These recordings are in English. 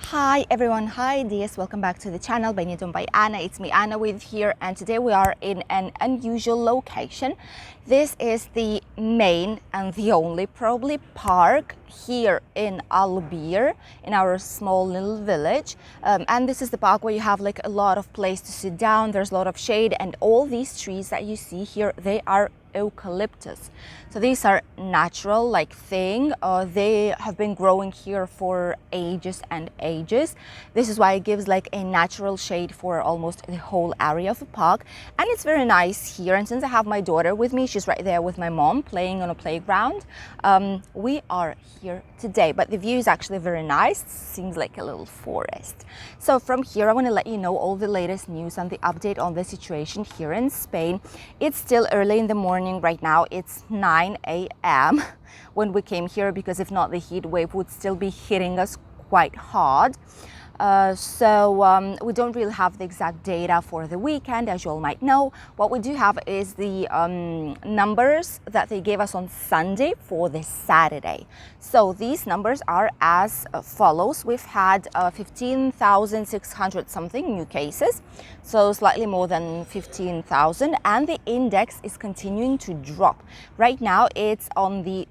Hi everyone, hi dears, welcome back to the channel Benidorm by Anna. It's me Anna with here, and today we are in an unusual location. This is the main and the only probably park here in Albir, in our small little village, and this is the park where you have like a lot of place to sit down. There's a lot of shade, and all these trees that you see here, they are eucalyptus. So these are natural like thing. They have been growing here for ages and ages. This is why it gives like a natural shade for almost the whole area of the park, and it's very nice here. And since I have my daughter with me, she's right there with my mom playing on a playground. We are here today, but the view is actually very nice. Seems like a little forest. So from here I want to let you know all the latest news and the update on the situation here in Spain. It's still early in the morning right now. It's 9 a.m. when we came here, because if not, the heat wave would still be hitting us quite hard. So we don't really have the exact data for the weekend, as you all might know. What we do have is the numbers that they gave us on Sunday for this Saturday. So these numbers are as follows. We've had 15,600 something new cases, so slightly more than 15,000, and the index is continuing to drop. Right now it's on the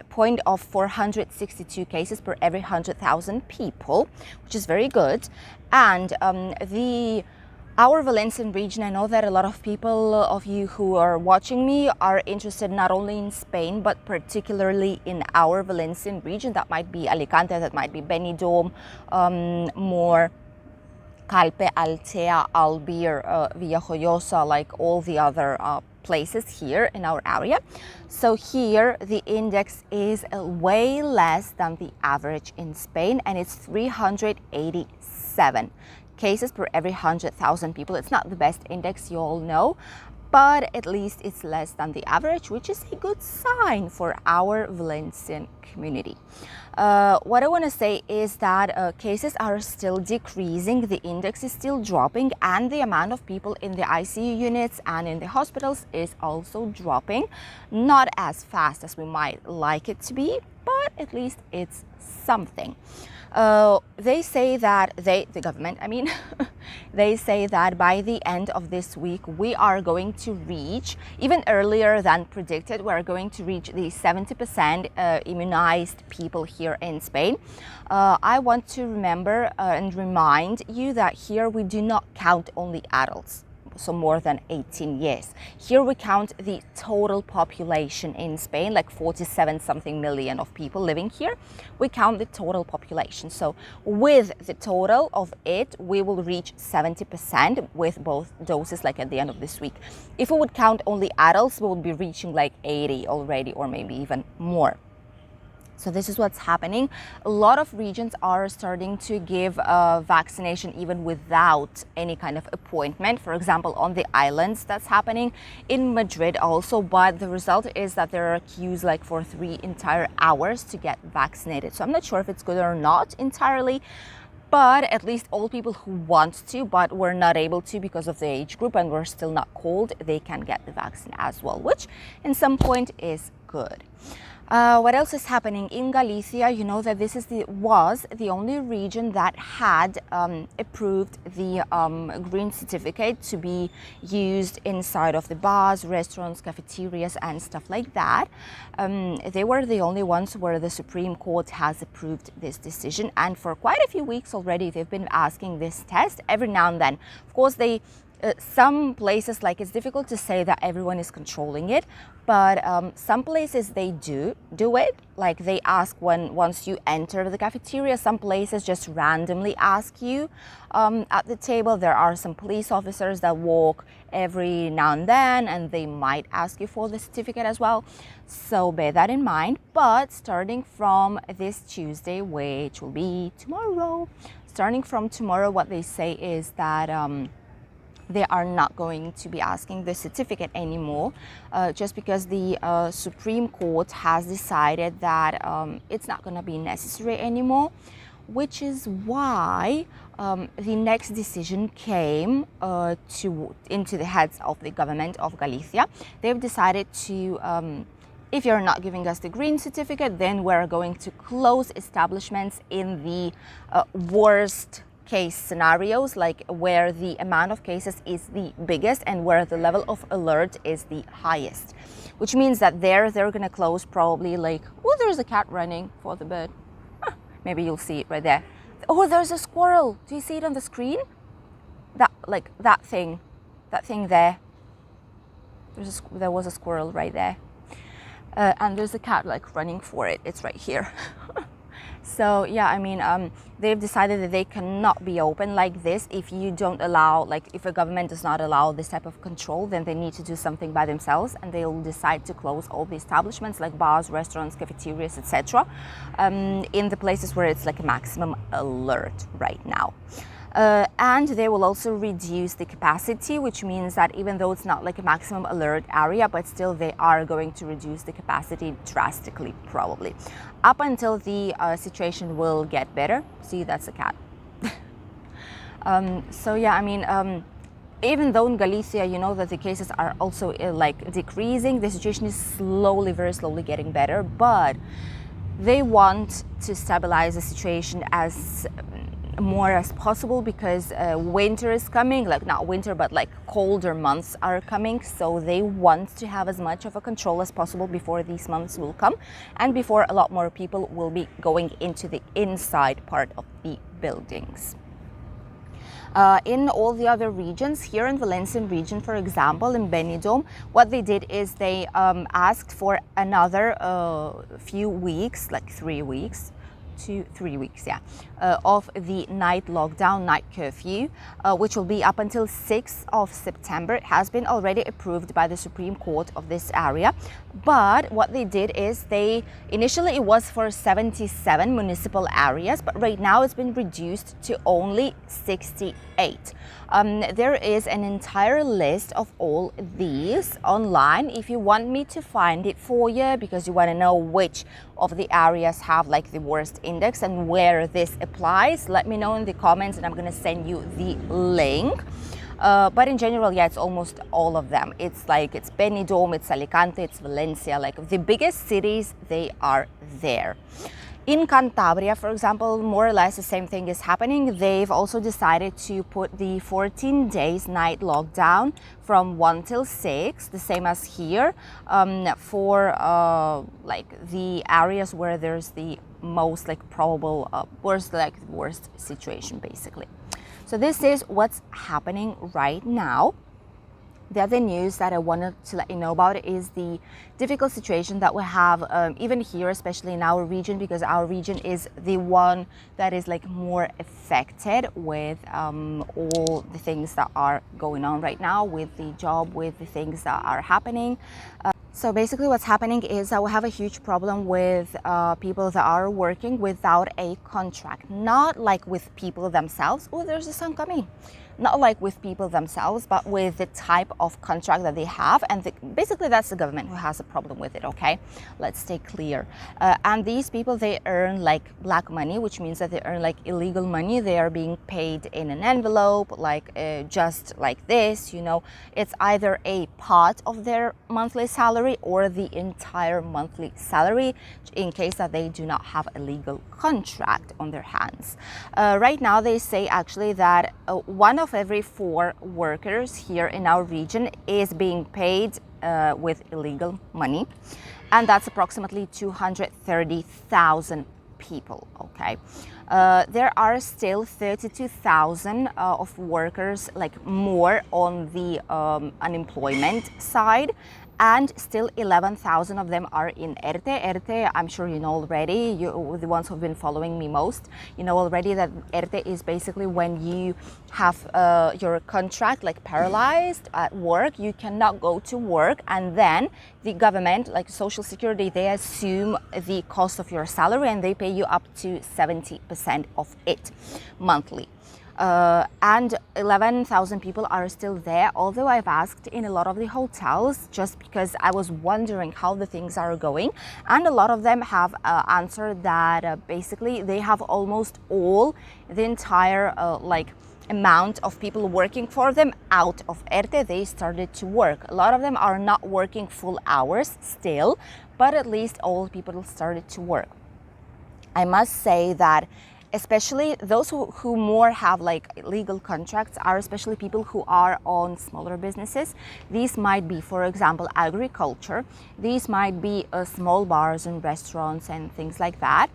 point of 462 cases per every 100,000 people, which is very good. And our Valencian region, I know that a lot of people of you who are watching me are interested not only in Spain, but particularly in our Valencian region. That might be Alicante, that might be Benidorm, more Calpe, Altea, Albir, Villajoyosa, like all the other places here in our area. So here the index is way less than the average in Spain, and it's 387 cases per every 100,000 people. It's not the best index, you all know, but at least it's less than the average, which is a good sign for our Valencian community. What I want to say is that cases are still decreasing, the index is still dropping, and the amount of people in the ICU units and in the hospitals is also dropping. Not as fast as we might like it to be, but at least it's something. They say that the government, I mean, they say that by the end of this week, we are going to reach, even earlier than predicted, we're going to reach the 70% immunized people here in Spain. I want to remember and remind you that here we do not count only adults, so more than 18 years. Here we count the total population in Spain, like 47 something million of people living here. We count the total population. So with the total of it, we will reach 70% with both doses, like at the end of this week. If we would count only adults, we would be reaching like 80 already, or maybe even more. So this is what's happening. A lot of regions are starting to give vaccination even without any kind of appointment. For example, on the islands, that's happening, in Madrid also, but the result is that there are queues like for 3 entire hours to get vaccinated. So I'm not sure if it's good or not entirely, but at least all people who want to but were not able to because of the age group and were still not called, they can get the vaccine as well, which in some point is good. What else is happening in Galicia? You know that this was the only region that had approved the green certificate to be used inside of the bars, restaurants, cafeterias and stuff like that. They were the only ones where the Supreme Court has approved this decision, and for quite a few weeks already they've been asking this test every now and then. Of course, some places, like, it's difficult to say that everyone is controlling it, but some places they do it, like they ask once you enter the cafeteria. Some places just randomly ask you at the table. There are some police officers that walk every now and then, and they might ask you for the certificate as well, so bear that in mind. But starting from this Tuesday, which will be tomorrow, what they say is that they are not going to be asking the certificate anymore, just because the Supreme Court has decided that it's not going to be necessary anymore, which is why the next decision came into the heads of the government of Galicia. They've decided to If you're not giving us the green certificate, then we're going to close establishments in the worst case scenarios, like where the amount of cases is the biggest and where the level of alert is the highest, which means that they're going to close probably like, oh, there's a cat running for the bed. Maybe you'll see it right there. Oh, there's a squirrel. Do you see it on the screen? That thing there. There was a squirrel right there. And there's a cat like running for it. It's right here. So yeah, I mean, they've decided that they cannot be open like this if you don't allow, like if a government does not allow this type of control, then they need to do something by themselves, and they'll decide to close all the establishments like bars, restaurants, cafeterias, etc. In the places where it's like a maximum alert right now. And they will also reduce the capacity, which means that even though it's not like a maximum alert area, but still they are going to reduce the capacity drastically, probably, up until the situation will get better. See, that's a cat. So yeah, I mean, even though in Galicia, you know that the cases are also like decreasing, the situation is slowly, very slowly getting better, but they want to stabilize the situation as more as possible, because winter is coming, like not winter but like colder months are coming, so they want to have as much of a control as possible before these months will come and before a lot more people will be going into the inside part of the buildings. In all the other regions, here in Valencian region, for example, in Benidorm, what they did is they asked for another few weeks, like 3 weeks, 2-3 weeks, yeah, of the night lockdown, night curfew, which will be up until 6th of September. It has been already approved by the Supreme Court of this area. But what they did is initially it was for 77 municipal areas, but right now it's been reduced to only 68. There is an entire list of all these online if you want me to find it for you, because you want to know which of the areas have like the worst index and where this applies. Let me know in the comments and I'm going to send you the link. But in general, yeah, it's almost all of them. It's Benidorm, it's Alicante, it's Valencia, like the biggest cities, they are there. In Cantabria, for example, more or less the same thing is happening. They've also decided to put the 14 days night lockdown from 1 till 6, the same as here, for like the areas where there's the most like probable worst situation, basically. So this is what's happening right now. The other news that I wanted to let you know about is the difficult situation that we have even here, especially in our region, because our region is the one that is like more affected with all the things that are going on right now, with the job, with the things that are happening. So basically what's happening is that we have a huge problem with people that are working without a contract. Not like with people themselves. Oh, there's the sun coming. Not like with people themselves, but with the type of contract that they have. And basically that's the government who has a problem with it, okay? Let's stay clear. And these people, they earn like black money, which means that they earn like illegal money. They are being paid in an envelope, like just like this, you know. It's either a part of their monthly salary or the entire monthly salary, in case that they do not have a legal contract on their hands. Right now, they say actually that 1 of every 4 workers here in our region is being paid with illegal money, and that's approximately 230,000 people, okay? There are still 32,000 of workers like more on the unemployment side, and still 11,000 of them are in ERTE. ERTE, I'm sure you know already, the ones who've been following me most, you know already that ERTE is basically when you have your contract like paralyzed at work, you cannot go to work, and then the government, like Social Security, they assume the cost of your salary and they pay you up to 70% of it monthly. And 11,000 people are still there, although I've asked in a lot of the hotels just because I was wondering how the things are going, and a lot of them have answered that basically they have almost all the entire like amount of people working for them out of ERTE, they started to work. A lot of them are not working full hours still, but at least all people started to work. I must say that especially those who more have like legal contracts are especially people who are on smaller businesses. These might be, for example, agriculture. These might be small bars and restaurants and things like that.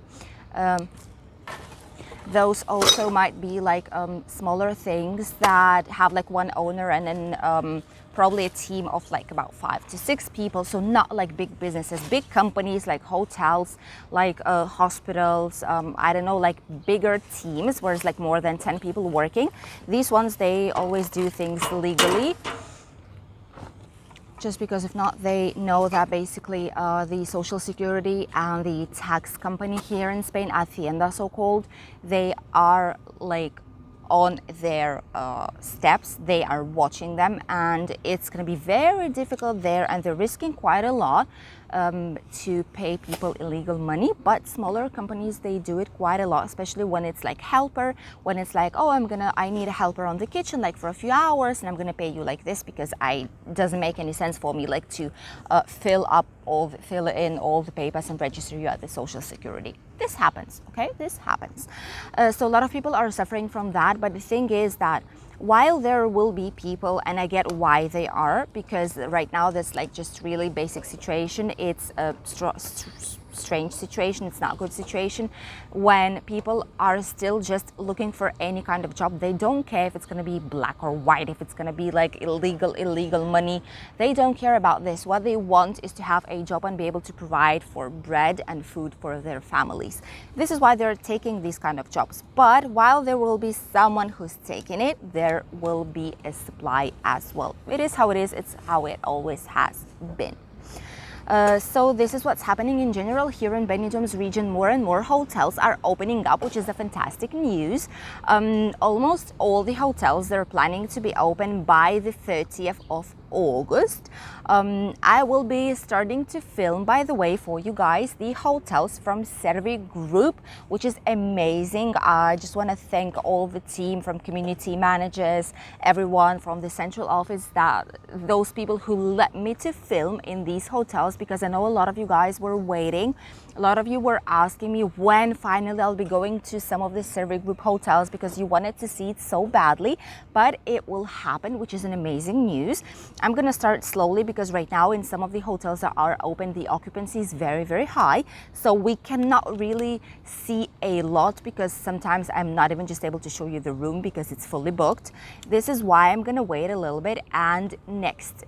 Those also might be like smaller things that have like one owner and then probably a team of like about 5 to 6 people. So not like big businesses, big companies like hotels, like hospitals, I don't know, like bigger teams where it's like more than 10 people working. These ones, they always do things legally. Just because if not, they know that basically the social security and the tax company here in Spain, Hacienda so-called, they are like on their steps, they are watching them, and it's going to be very difficult there, and they're risking quite a lot to pay people illegal money. But smaller companies, they do it quite a lot, especially when it's like helper, when it's like, oh, I need a helper on the kitchen like for a few hours and I'm gonna pay you like this because doesn't make any sense for me like to fill in all the papers and register you at the social security. This happens, okay? This happens. So a lot of people are suffering from that, but the thing is that while there will be people, and I get why they are, because right now there's like just really basic situation. It's a strange situation, it's not a good situation when people are still just looking for any kind of job. They don't care if it's going to be black or white, if it's going to be like illegal money. They don't care about this. What they want is to have a job and be able to provide for bread and food for their families. This is why they're taking these kind of jobs. But while there will be someone who's taking it, there will be a supply as well. It is how it is. It's how it always has been. So this is what's happening in general here in Benidorm's region. More and more hotels are opening up, which is a fantastic news. Almost all the hotels, they're planning to be open by the 30th of August. I will be starting to film, by the way, for you guys, the hotels from Servi Group, which is amazing. I just want to thank all the team from community managers, everyone from the central office, those people who let me to film in these hotels, because I know a lot of you guys were waiting. A lot of you were asking me when finally I'll be going to some of the Servi Group hotels because you wanted to see it so badly, but it will happen, which is an amazing news. I'm going to start slowly because right now in some of the hotels that are open, the occupancy is very, very high. So we cannot really see a lot because sometimes I'm not even just able to show you the room because it's fully booked. This is why I'm going to wait a little bit, and next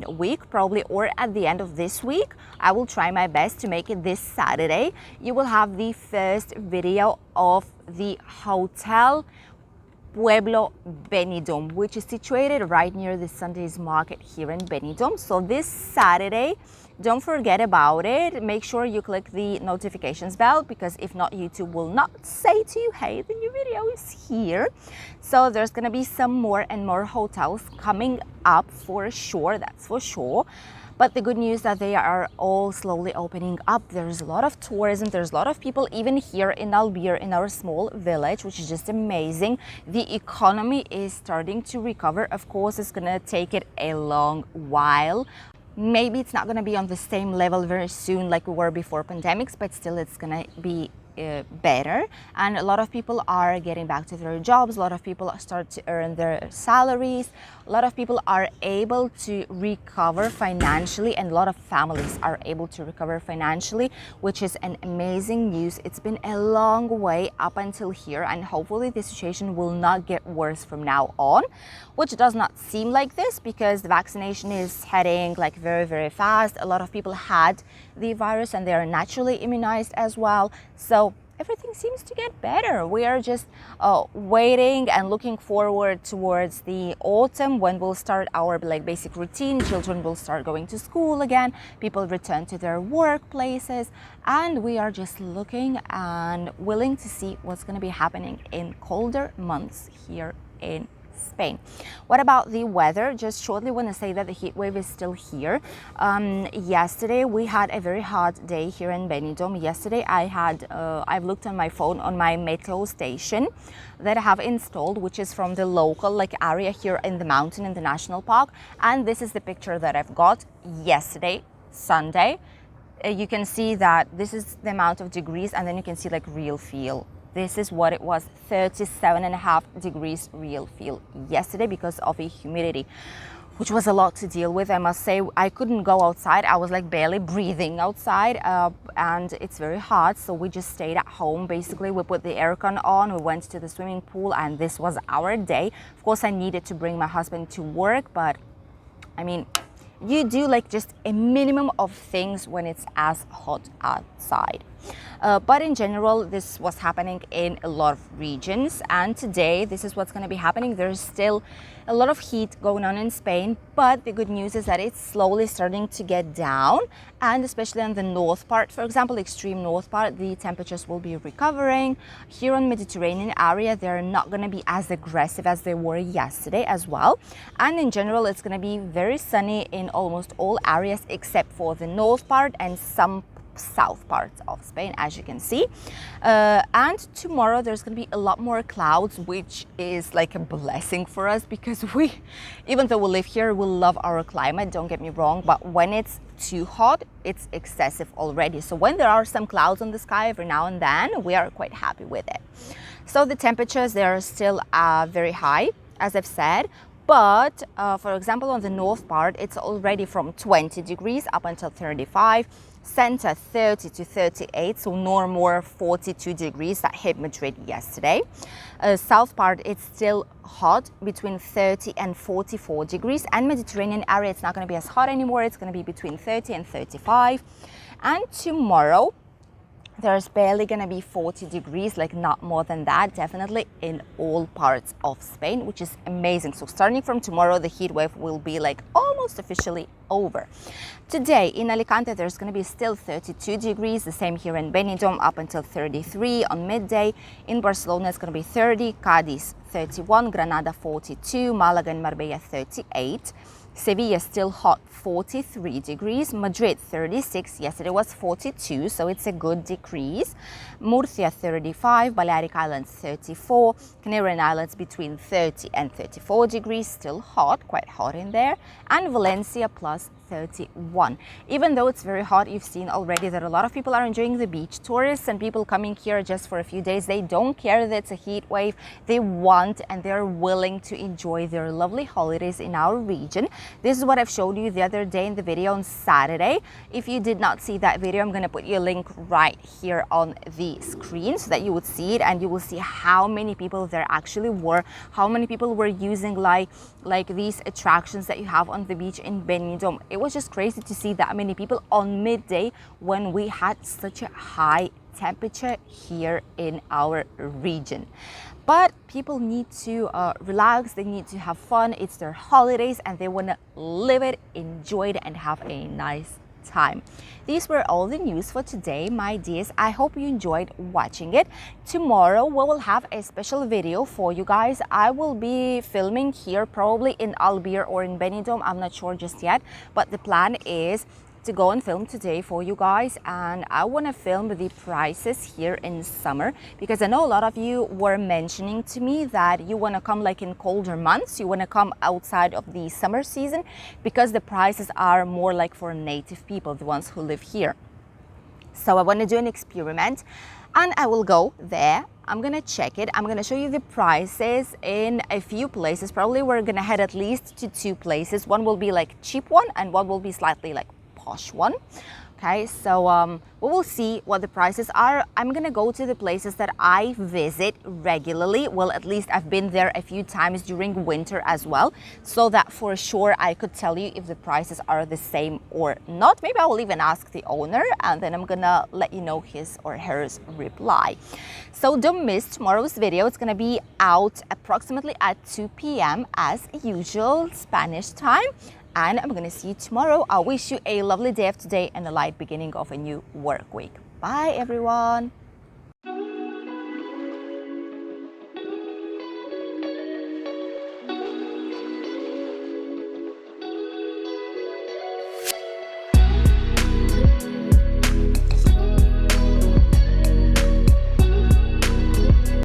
week probably, or at the end of this week, I will try my best to make it this Saturday. You will have the first video of the hotel Pueblo Benidorm, which is situated right near the Sunday's market here in Benidorm. So this Saturday, don't forget about it. Make sure you click the notifications bell, because if not, YouTube will not say to you, hey, the new video is here. So there's gonna be some more and more hotels coming up for sure, that's for sure. But the good news that they are all slowly opening up. There's a lot of tourism. There's a lot of people even here in Albir, in our small village, which is just amazing. The economy is starting to recover. Of course, it's gonna take it a long while. Maybe it's not gonna be on the same level very soon like we were before pandemics, but still it's gonna be better, and a lot of people are getting back to their jobs. A lot of people start to earn their salaries. A lot of people are able to recover financially, and a lot of families are able to recover financially, which is an amazing news. It's been a long way up until here, and hopefully the situation will not get worse from now on, which does not seem like this because the vaccination is heading like very, very fast. A lot of people had the virus and they are naturally immunized as well. So everything seems to get better. We are just waiting and looking forward towards the autumn when we'll start our like basic routine. Children will start going to school again. People return to their workplaces, and we are just looking and willing to see what's going to be happening in colder months here in Spain. What about the weather? Just shortly want to say that the heat wave is still here. Yesterday we had a very hot day here in Benidorm. Yesterday I've looked on my phone on my meteo station that I have installed, which is from the local area here in the mountain in the national park, and this is the picture that I've got yesterday, Sunday. You can see that this is the amount of degrees, and then you can see real feel. This is what it was, 37.5 degrees real feel yesterday because of the humidity, which was a lot to deal with. I must say, I couldn't go outside. I was barely breathing outside, and it's very hot. So we just stayed at home. Basically, we put the aircon on, we went to the swimming pool, and this was our day. Of course, I needed to bring my husband to work, but I mean, you do just a minimum of things when it's as hot outside. But in general, this was happening in a lot of regions, and today this is what's going to be happening. There's still a lot of heat going on in Spain, but the good news is that it's slowly starting to get down, and especially on the north part, for example, extreme north part, the temperatures will be recovering. Here on Mediterranean area, they're not going to be as aggressive as they were yesterday as well, and in general it's going to be very sunny in almost all areas except for the north part and some south parts of Spain, as you can see. And tomorrow there's going to be a lot more clouds, which is a blessing for us, because even though we live here, we love our climate, don't get me wrong, but when it's too hot, it's excessive already. So when there are some clouds on the sky every now and then, we are quite happy with it. So the temperatures, they are still very high, as I've said. But for example, on the north part, it's already from 20 degrees up until 35, center 30 to 38, so no more 42 degrees that hit Madrid yesterday. South part, it's still hot, between 30 and 44 degrees, and Mediterranean area, it's not going to be as hot anymore. It's going to be between 30 and 35. And tomorrow, there's barely going to be 40 degrees, not more than that, definitely in all parts of Spain, which is amazing. So starting from tomorrow, the heat wave will be almost officially over. Today in Alicante, there's going to be still 32 degrees, the same here in Benidorm, up until 33 on midday. In Barcelona, it's going to be 30, Cadiz 31, Granada 42, Malaga and Marbella 38. Sevilla still hot, 43 degrees. Madrid 36, yesterday was 42, so it's a good decrease. Murcia 35, Balearic Islands 34, Canarian Islands between 30 and 34 degrees, still hot, quite hot in there, and Valencia plus 31. Even though it's very hot, you've seen already that a lot of people are enjoying the beach. Tourists and people coming here just for a few days, they don't care that it's a heat wave. They want and they're willing to enjoy their lovely holidays in our region. This is what I've showed you the other day in the video on Saturday. If you did not see that video, I'm going to put you a link right here on the screen so that you would see it, and you will see how many people there actually were, how many people were using like these attractions that you have on the beach in Benidorm. It was just crazy to see that many people on midday when we had such a high temperature here in our region. But people need to relax, they need to have fun. It's their holidays and they want to live it, enjoy it, and have a nice time. These were all the news for today, my dears. I hope you enjoyed watching it. Tomorrow we will have a special video for you guys. I will be filming here, probably in Albir or in Benidorm. I'm not sure just yet, but the plan is to go and film today for you guys, and I want to film the prices here in summer, because I know a lot of you were mentioning to me that you want to come in colder months, you want to come outside of the summer season, because the prices are more for native people, the ones who live here. So I want to do an experiment and I will go there. I'm gonna check it. I'm gonna show you the prices in a few places. Probably we're gonna head at least to two places. One will be cheap one and one will be slightly posh one. Okay, so we will see what the prices are. I'm gonna go to the places that I visit regularly. Well, at least I've been there a few times during winter as well, so that for sure I could tell you if the prices are the same or not. Maybe I will even ask the owner and then I'm gonna let you know his or hers reply. So don't miss tomorrow's video. It's gonna be out approximately at 2 p.m. as usual, Spanish time. And I'm going to see you tomorrow. I wish you a lovely day of today and a light beginning of a new work week. Bye, everyone.